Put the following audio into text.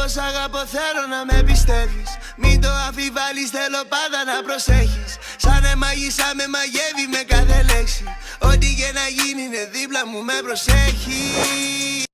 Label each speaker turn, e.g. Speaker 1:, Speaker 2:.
Speaker 1: πως αγαπώ θέλω να με πιστεύεις. Μην το αμφιβάλλεις, θέλω πάντα να προσέχεις. Σαν μάγισσα με μαγεύει με κάθε λέξη. Ό,τι και να γίνει είναι δίπλα μου, με προσέχει.